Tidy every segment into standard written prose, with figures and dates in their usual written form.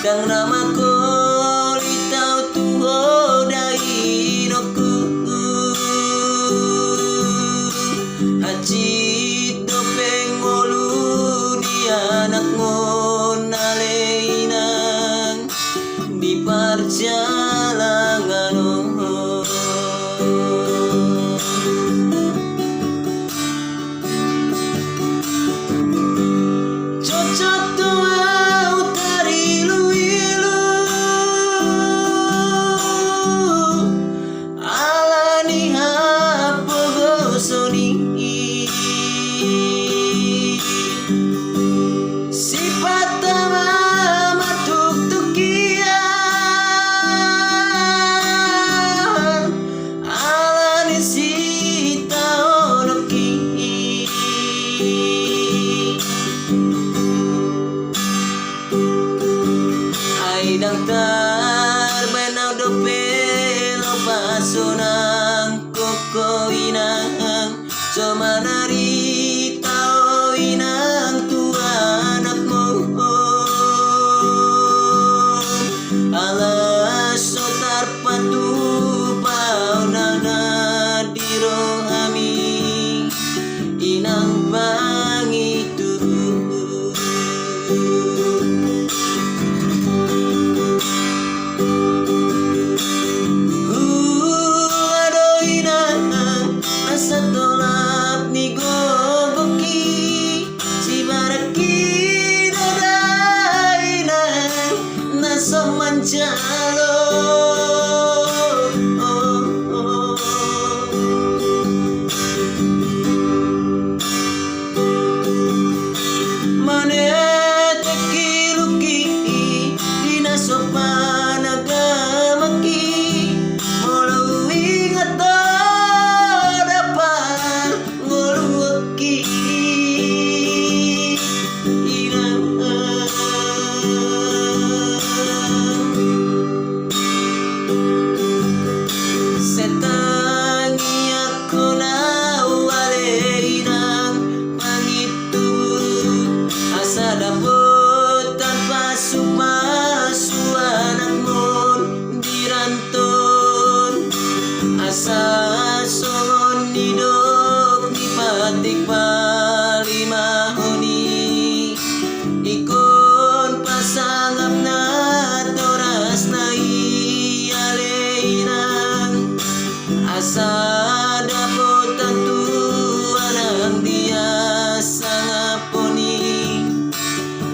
Dan nama ko litaw tuho dai noku hacit dopeng ngolu di anak ngonaleinang di perjalanan cocok tuh benau dope lo pasunang koko inang somanari tao inang tua anakmu alas sotar patu paunana dirohami inang bangitu setolap ni gogoki si baraki dadaina nasa manjalo mane tekiluki dina sopan agamaki molo ingat asa songon nidok di patik palimahoni ikon pasangap na toras na ialeinang asa dapotan tuan ang dia sangaponi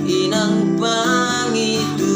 inang pangitu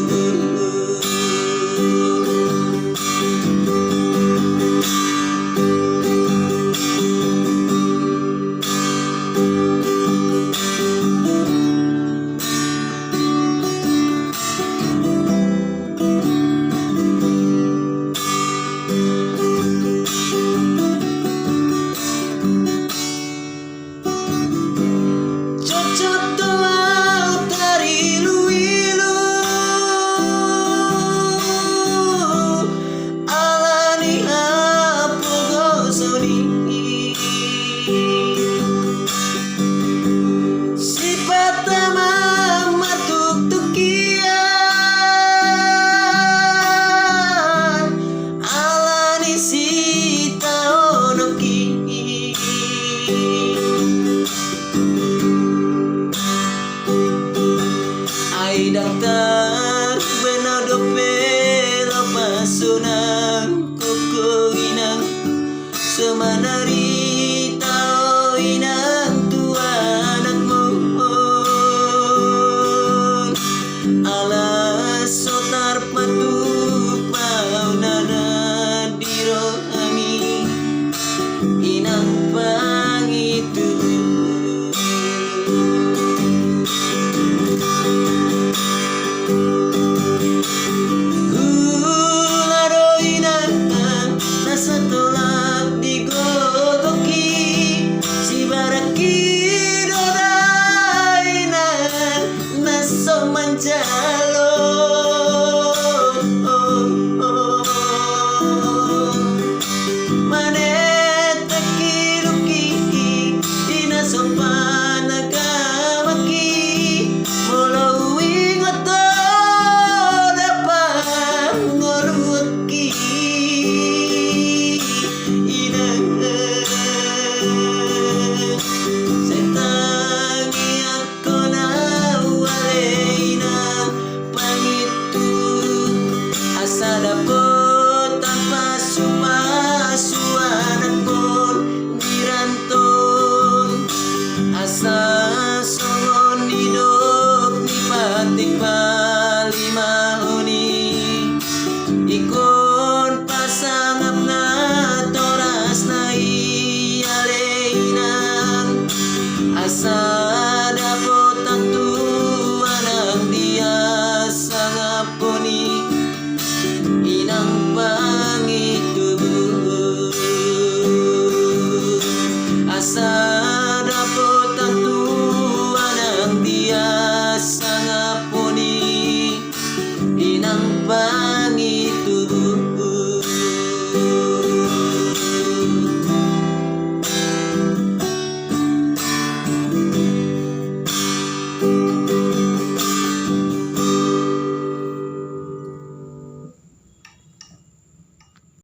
daktar benau dope lo pasunang koko inang semanari